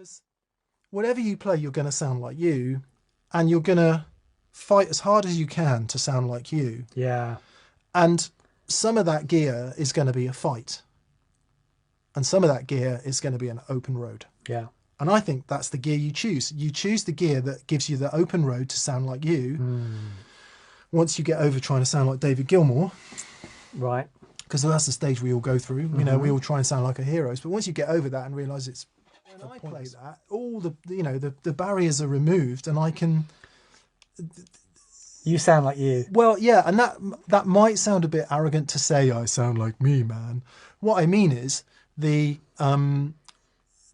Because whatever you play, you're going to sound like you, and you're going to fight as hard as you can to sound like you. Yeah. And some of that gear is going to be a fight. And some of that gear is going to be an open road. Yeah. And I think that's the gear you choose. You choose the gear that gives you the open road to sound like you. Once you get over trying to sound like David Gilmour. Right. Because that's the stage we all go through. You know, we all try and sound like our heroes. But once you get over that and realise it's... When I play that, all the, you know, the barriers are removed, and I can... You sound like you. Well, yeah, and that might sound a bit arrogant to say I sound like me, man. What I mean is the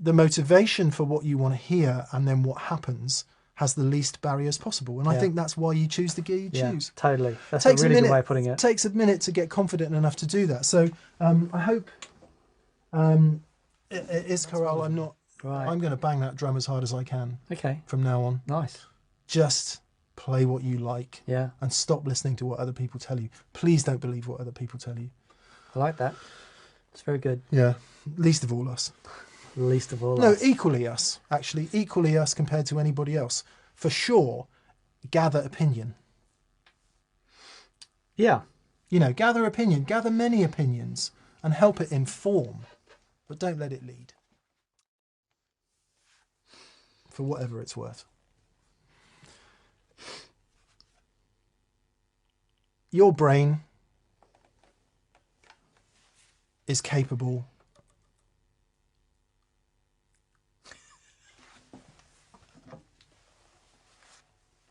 motivation for what you want to hear and then what happens has the least barriers possible. And I think that's why you choose the gear you choose. Totally. That's a really good way of putting it. It takes a minute to get confident enough to do that. So I hope it is, Carol. I'm not... Right. I'm going to bang that drum as hard as I can. Okay. From now on. Nice. Just play what you like. Yeah. And stop listening to what other people tell you. Please don't believe what other people tell you. I like that. It's very good. Yeah. Least of all us. Least of all No, us. equally us. Actually, equally us compared to anybody else. For sure, gather opinion. Yeah. You know, gather opinion. Gather many opinions and help it inform. But don't let it lead. For whatever it's worth. Your brain is capable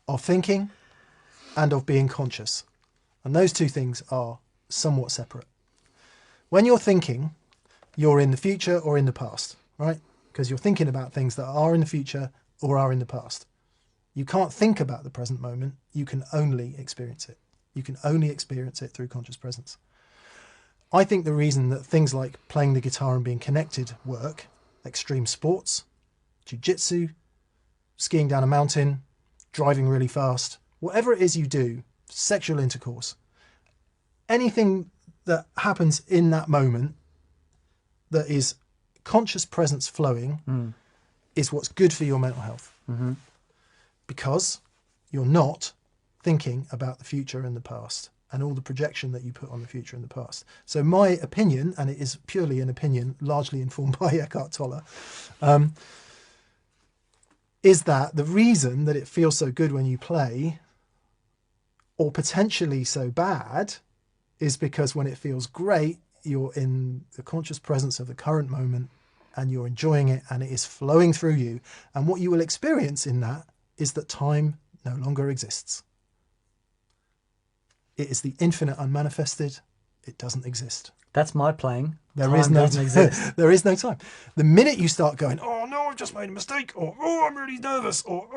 of thinking and of being conscious. And those two things are somewhat separate. When you're thinking, you're in the future or in the past, right? Because you're thinking about things that are in the future or are in the past. You can't think about the present moment. You can only experience it. You can only experience it through conscious presence. I think the reason that things like playing the guitar and being connected work, extreme sports, jiu-jitsu, skiing down a mountain, driving really fast, whatever it is you do, sexual intercourse, anything that happens in that moment that is conscious presence flowing is what's good for your mental health. Because you're not thinking about the future and the past and all the projection that you put on the future and the past. So my opinion, and it is purely an opinion, largely informed by Eckhart Tolle, is that the reason that it feels so good when you play, or potentially so bad, is because when it feels great, you're in the conscious presence of the current moment and you're enjoying it and it is flowing through you. And what you will experience in that is that time no longer exists. It is the infinite unmanifested. It doesn't exist. That's my playing. There is no doesn't exist. There is no time. The minute you start going, oh no, I've just made a mistake, or oh, I'm really nervous, or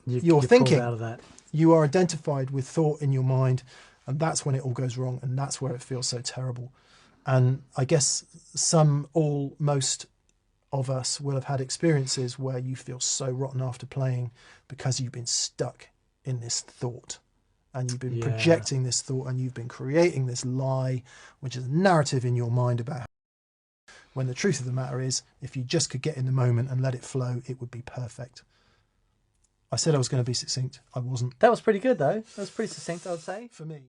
you're thinking. Out of that. You are identified with thought in your mind, and that's when it all goes wrong, and that's where it feels so terrible. And I guess most of us will have had experiences where you feel so rotten after playing because you've been stuck in this thought. And you've been projecting this thought, and you've been creating this lie, which is a narrative in your mind about how, when the truth of the matter is, if you just could get in the moment and let it flow, it would be perfect. I said I was going to be succinct. I wasn't. That was pretty good, though. That was pretty succinct, I would say. For me.